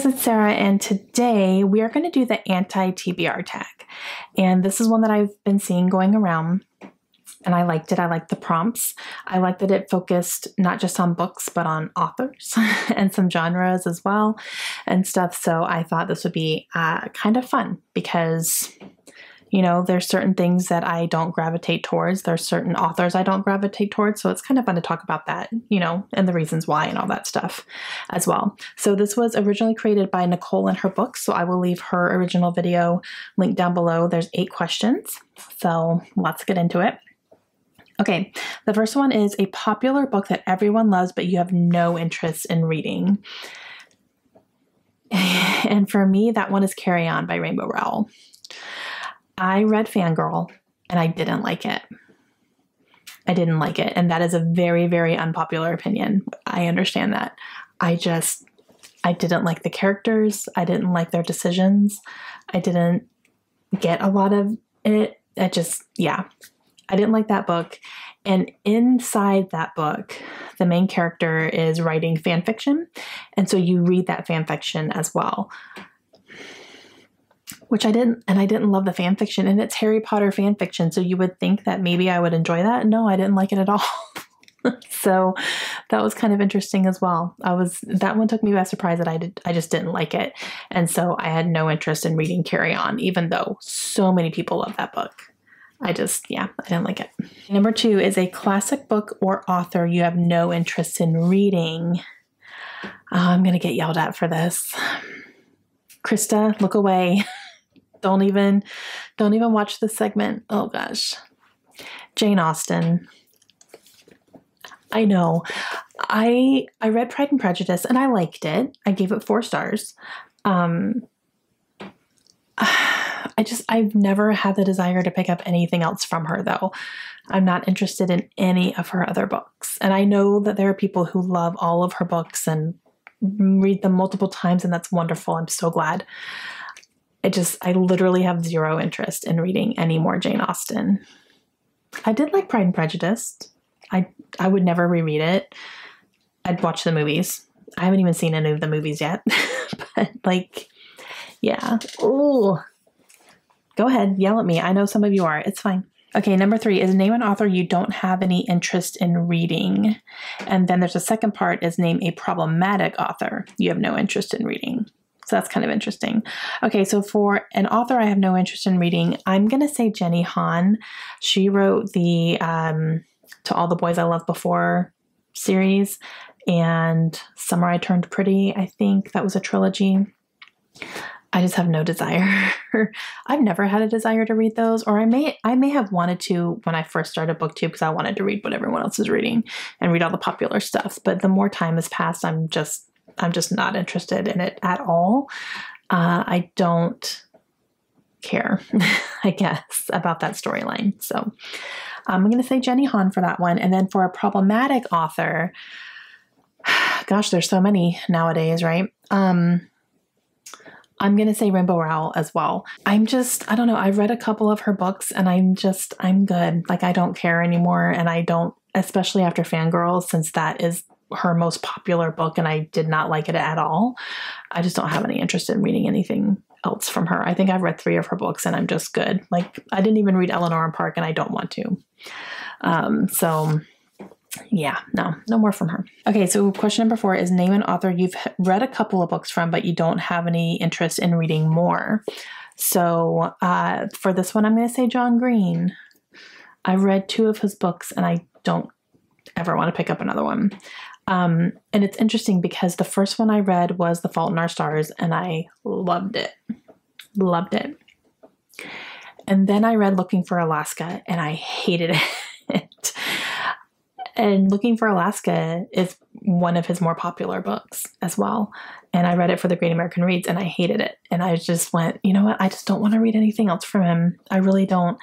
guys, it's Sarah, and today we are going to do the anti-TBR tag. And this is one that I've been seeing going around, and I liked it. I liked the prompts. I liked that it focused not just on books, but on authors and some genres as well and stuff. So I thought this would be kind of fun because, you know, there's certain things that I don't gravitate towards. There's certain authors I don't gravitate towards. So it's kind of fun to talk about that, you know, and the reasons why and all that stuff as well. So this was originally created by Nicole and her books. So I will leave her original video linked down below. There's 8 questions. So let's get into it. Okay, the first one is a popular book that everyone loves, but you have no interest in reading. And for me, that one is Carry On by Rowell. I read Fangirl and I didn't like it. I didn't like it. And that is a very, very unpopular opinion. I understand that. I didn't like the characters. I didn't like their decisions. I didn't get a lot of it. I didn't like that book. And inside that book, the main character is writing fan fiction. And so you read that fan fiction as well. Which I didn't, and I didn't love the fan fiction, and it's Harry Potter fan fiction. So you would think that maybe I would enjoy that. No, I didn't like it at all. So that was kind of interesting as well. That one took me by surprise that I just didn't like it. And so I had no interest in reading Carry On, even though so many people love that book. I didn't like it. Number 2 is a classic book or author you have no interest in reading. I'm going to get yelled at for this. Krista, look away. Don't even watch this segment. Oh gosh. Jane Austen. I know. I read Pride and Prejudice and I liked it. I gave it 4 stars. I've never had the desire to pick up anything else from her though. I'm not interested in any of her other books. And I know that there are people who love all of her books and read them multiple times, and that's wonderful. I'm so glad. I literally have zero interest in reading any more Jane Austen. I did like Pride and Prejudice. I would never reread it. I'd watch the movies. I haven't even seen any of the movies yet. But yeah. Ooh. Go ahead, yell at me. I know some of you are. It's fine. Okay, number 3 is name an author you don't have any interest in reading. And then there's a second part is name a problematic author you have no interest in reading. So that's kind of interesting. Okay, so for an author I have no interest in reading, I'm going to say Jenny Han. She wrote the To All the Boys I Loved Before series and Summer I Turned Pretty. I think that was a trilogy. I just have no desire. I've never had a desire to read those, or I may have wanted to when I first started BookTube because I wanted to read what everyone else is reading and read all the popular stuff. But the more time has passed, I'm just not interested in it at all. I don't care, I guess, about that storyline. So I'm going to say Jenny Han for that one. And then for a problematic author, gosh, there's so many nowadays, right? I'm going to say Rowell as well. I don't know. I've read a couple of her books and I'm good. I don't care anymore. And I don't, especially after Fangirl, since that is her most popular book and I did not like it at all. I just don't have any interest in reading anything else from her. I think I've read 3 of her books and I'm just good. I didn't even read Eleanor and Park and I don't want to. So yeah, no more from her. Okay, so question number 4 is name an author you've read a couple of books from, but you don't have any interest in reading more. So for this one, I'm going to say John Green. I've read 2 of his books and I don't ever want to pick up another one. And it's interesting because the first one I read was The Fault in Our Stars and I loved it. Loved it. And then I read Looking for Alaska and I hated it. And Looking for Alaska is one of his more popular books as well. And I read it for the Great American Reads and I hated it. And I just went, you know what? I just don't want to read anything else from him. I really don't.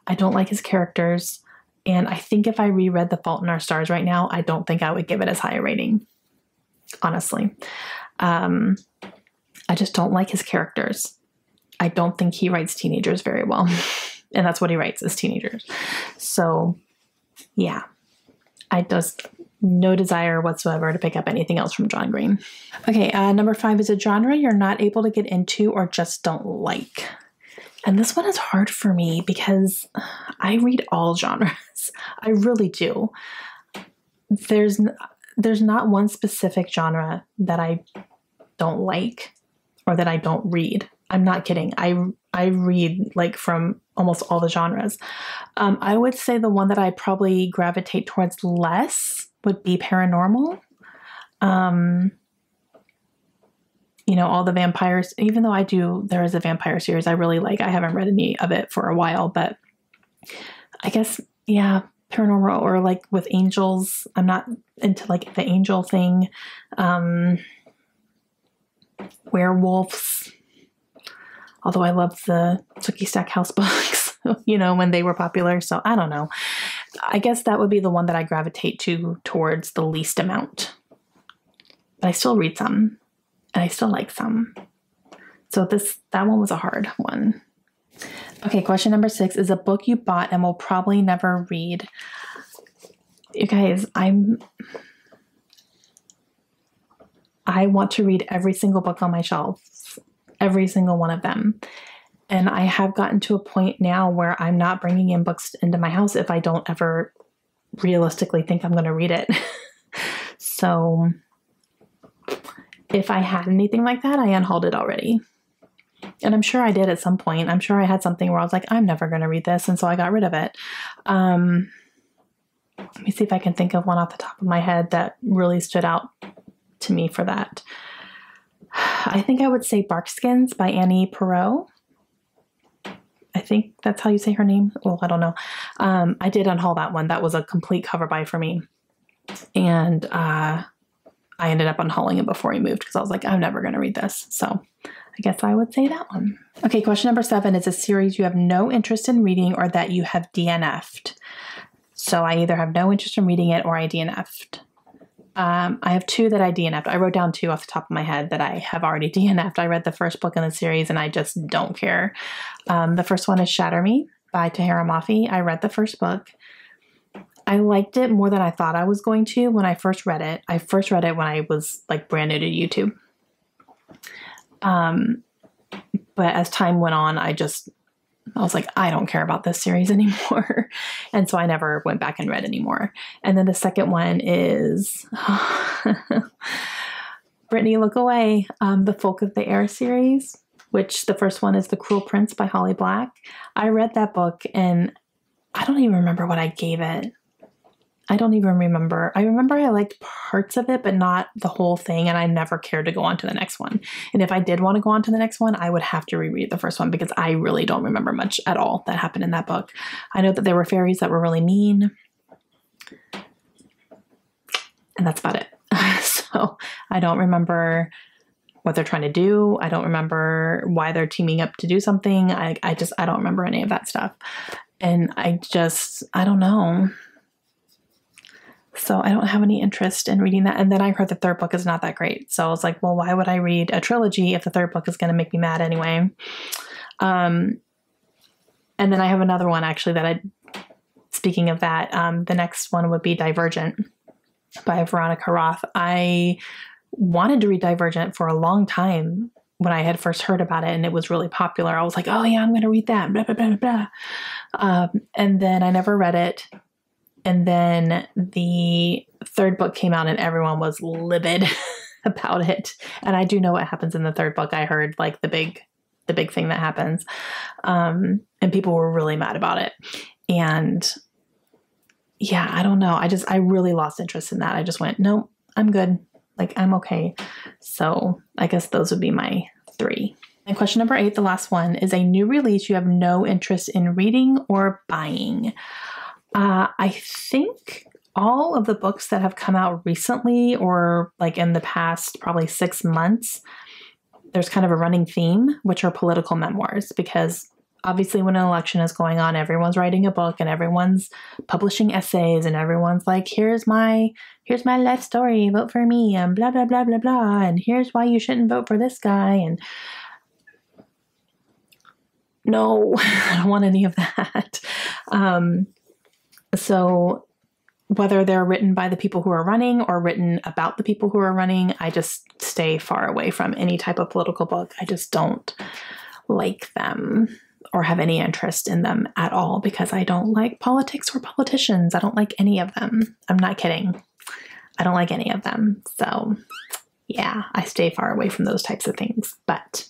I don't like his characters. And I think if I reread The Fault in Our Stars right now, I don't think I would give it as high a rating, honestly. I just don't like his characters. I don't think he writes teenagers very well. And that's what he writes, is teenagers. So yeah. no desire whatsoever to pick up anything else from John Green. Okay, number 5 is a genre you're not able to get into or just don't like. And this one is hard for me because I read all genres. I really do. There's not one specific genre that I don't like or that I don't read. I'm not kidding. I read like from almost all the genres. I would say the one that I probably gravitate towards less would be paranormal. You know, all the vampires, even though there is a vampire series I really like. I haven't read any of it for a while, but I guess, yeah, paranormal or like with angels. I'm not into like the angel thing. Werewolves. Although I love the Sookie Stackhouse books, you know, when they were popular. So I don't know. I guess that would be the one that I gravitate towards the least amount. But I still read some, and I still like some. So that one was a hard one. Okay, question number 6 is a book you bought and will probably never read. You guys, I want to read every single book on my shelf. Every single one of them. And I have gotten to a point now where I'm not bringing in books into my house if I don't ever realistically think I'm going to read it. So if I had anything like that, I unhauled it already. And I'm sure I did at some point. I'm sure I had something where I was like, I'm never going to read this. And so I got rid of it. Let me see if I can think of one off the top of my head that really stood out to me for that. I think I would say Barkskins by Annie Perrault. I think that's how you say her name. Well, I don't know. I did unhaul that one. That was a complete cover buy for me. And I ended up unhauling it before he moved because I was like, I'm never going to read this. So I guess I would say that one. Okay, question number 7 is a series you have no interest in reading or that you have DNF'd. So I either have no interest in reading it or I DNF'd. I have 2 that I DNF'd. I wrote down 2 off the top of my head that I have already DNF'd. I read the first book in the series and I just don't care. The first one is Shatter by Tahereh Mafi. I read the first book. I liked it more than I thought I was going to when I first read it. I first read it when I was like brand new to YouTube. But as time went on, I was like, I don't care about this series anymore. And so I never went back and read anymore. And then the second one is Brittany, Look Away, the Folk of the Air series, which the first one is The Cruel Prince by Holly Black. I read that book and I don't even remember what I gave it. I don't even remember. I remember I liked parts of it, but not the whole thing. And I never cared to go on to the next one. And if I did want to go on to the next one, I would have to reread the first one because I really don't remember much at all that happened in that book. I know that there were fairies that were really mean. And that's about it. So I don't remember what they're trying to do. I don't remember why they're teaming up to do something. I don't remember any of that stuff. And I don't know. So I don't have any interest in reading that. And then I heard the third book is not that great. So I was like, well, why would I read a trilogy if the third book is going to make me mad anyway? And then I have another one actually speaking of that, the next one would be Divergent by Veronica Roth. I wanted to read Divergent for a long time when I had first heard about it and it was really popular. I was like, oh yeah, I'm going to read that, blah, blah, blah, blah. And then I never read it. And then the third book came out and everyone was livid about it. And I do know what happens in the third book. I heard like the big thing that happens. And people were really mad about it. And yeah, I don't know. I really lost interest in that. I just went, no, I'm good. Like, I'm okay. So I guess those would be my 3. And question number 8, the last one, is a new release you have no interest in reading or buying. I think all of the books that have come out recently or like in the past probably 6 months, there's kind of a running theme, which are political memoirs, because obviously when an election is going on, everyone's writing a book and everyone's publishing essays and everyone's like, here's my life story, vote for me and blah, blah, blah, blah, blah. And here's why you shouldn't vote for this guy. And no, I don't want any of that. So whether they're written by the people who are running or written about the people who are running, I just stay far away from any type of political book. I just don't like them or have any interest in them at all because I don't like politics or politicians. I don't like any of them. I'm not kidding. I don't like any of them. So yeah, I stay far away from those types of things. But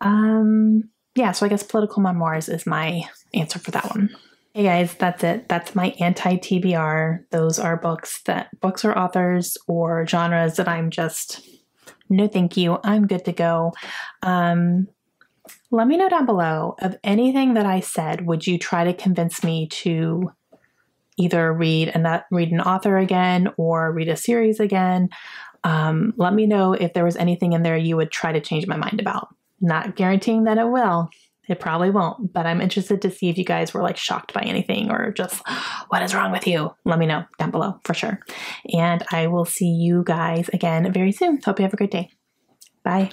yeah, so I guess political memoirs is my answer for that one. Hey guys, that's it. That's my anti-TBR. Those are books or authors or genres that I'm just, no thank you, I'm good to go. Let me know down below of anything that I said. Would you try to convince me to either read an author again or read a series again? Let me know if there was anything in there you would try to change my mind about. Not guaranteeing that it will. It probably won't, but I'm interested to see if you guys were like shocked by anything or just, what is wrong with you? Let me know down below for sure. And I will see you guys again very soon. Hope you have a great day. Bye.